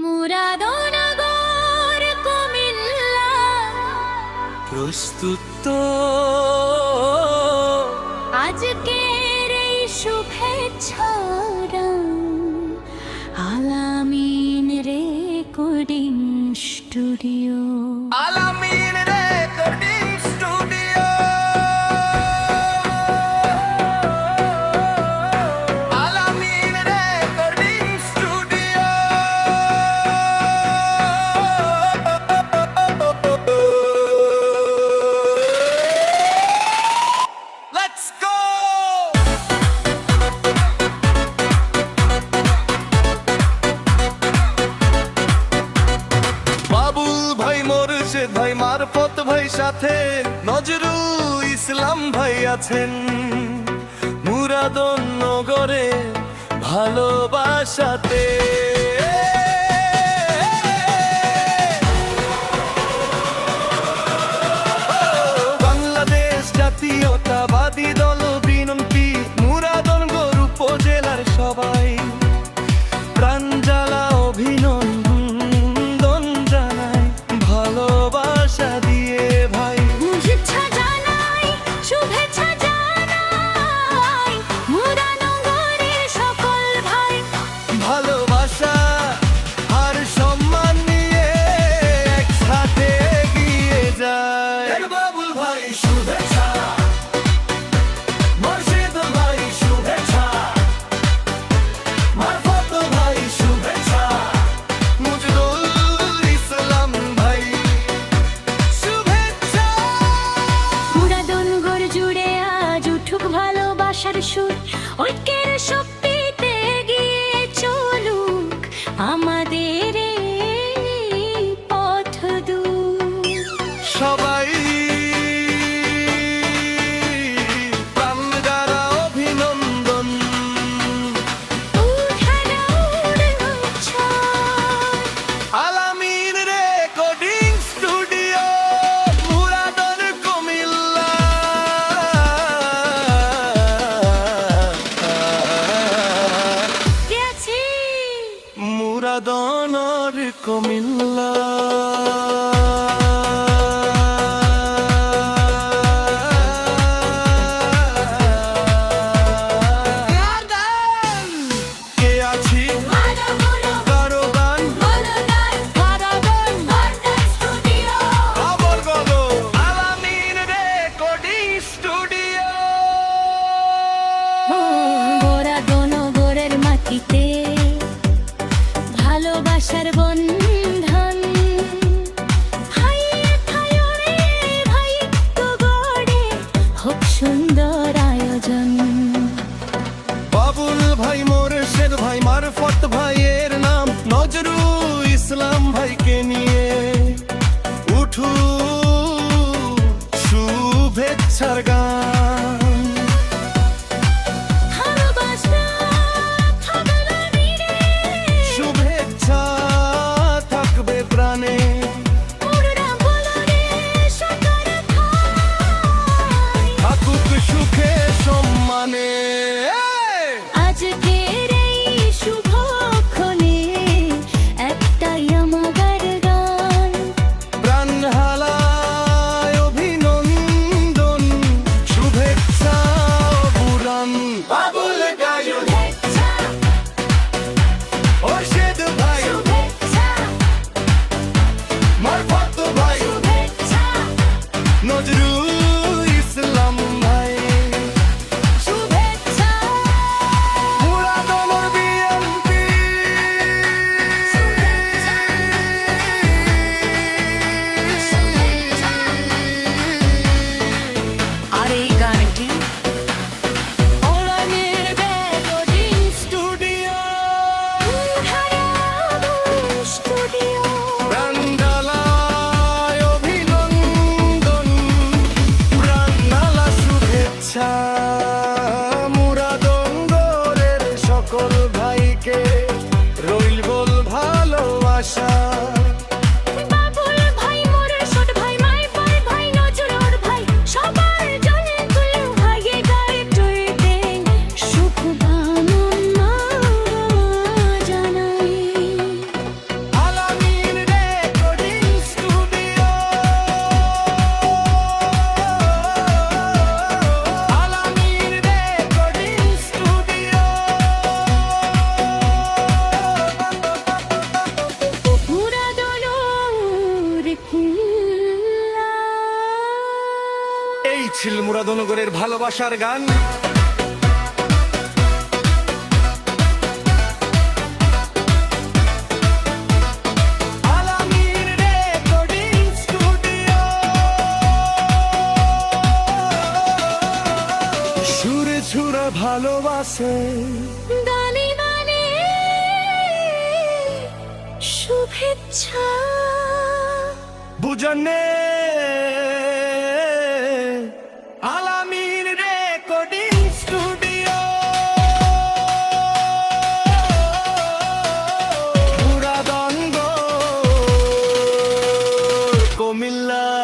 মুরাদনগর কুমিল্লা প্রস্তুত তো আজকের এই শুভেচ্ছারা আলামিন রেকর্ডিং স্টুডিও আলামিন রেকর্ডিং স্টুডিও আলামিন recording studio let's go Babul ভাই মোরশেদ ভাই মারফত ভাই সাথে নজরুল ইসলাম ভাই আছেন মুরাদনগরে ভালোবাসাতে বাংলাদেশ জাতীয়তাবাদী দল বিএনপি মুরাদনগর উপজেলার সবাই প্রাণ জ্বালা অভিনন্দন জানাই ভালোবাসা দিয়ে ভাই শুভেচ্ছা জানাই শুভেচ্ছা জানাই মুরাদনগরের সকল ভাই ভালোবাসা আর সম্মান নিয়ে একসাথে এগিয়ে যায় বাবুল ভাই শুভেচ্ছা মুর্শিদ ভাই শুভেচ্ছা মারফত ভাই শুভেচ্ছা নজরুল ইসলাম ভাই শুভেচ্ছা মুরাদনগর জুড়ে আজ উঠুক ভালোবাসার সুর ঐক্যের শক্তিতে এগিয়ে চলুক আমাদের এই পথ দূর সবাই প্রাণ দ্বারা অভিনন্দন উঠানো উৎসব আলামিন রেকর্ডিং স্টুডিও মুরাদন কুমিল্লা গেছি মুরাদনর কুমিল্লা কে আছি কারো গান খবর বলো আলামিন রেকর্ডিং স্টুডিও মুরাদনগরের মাটিতে ভালোবাসার বন্ধন হাইয়ে থায়রে ভাই তো গড়ে হোক সুন্দর আয়োজন বাবুল ভাই মোরশেদ ভাই মারফত ভাইয়ের নাম নজরুল ইসলাম ভাইকে নিয়ে উঠু শুভেচ্ছার গান ভালোবাসা থাকলো নিরে শুভেচ্ছা থাকবে প্রাণে মুরা বলো রে সকার খাই থাকুক সুখে সম্মানে আজকের এই শুভক্ষণে একটাই আমার গান প্রাণ হালায় অভিনন্দন শুভেচ্ছা বুরান বাবুল গায়ু শুভেচ্ছা ওরশেদ ভাই শুভেচ্ছা মারফত ভাই শুভেচ্ছা নজরুল ইসলাম ভাই শুভেচ্ছা মুরাদনগর বিএনপি আর এই গানটি আলামিন রেকর্ডিং স্টুডিও স্টুডিও প্রাণডালায় অভিনন্দন প্রাণডালা শুভেচ্ছা মুরাদনগরের সকল ভাইকে রইল বল ভালোবাসা বাবুল ভাই মোরশেদ ভাই মারফত ভাই নজরুল ভাই সবার জন্য তুলে ভাগে গায়ে টুইতে শুভ কামনা জানাই মিছিল মুরাদনগরের ভালোবাসার গান। আলামিন রেকর্ডিং স্টুডিও, সুরে ছুরা ভালোবাসে দানে দানে শুভেচ্ছা বুঝনে। আলামিন রেকর্ডিং স্টুডিও, মুরাদনগর কুমিল্লা।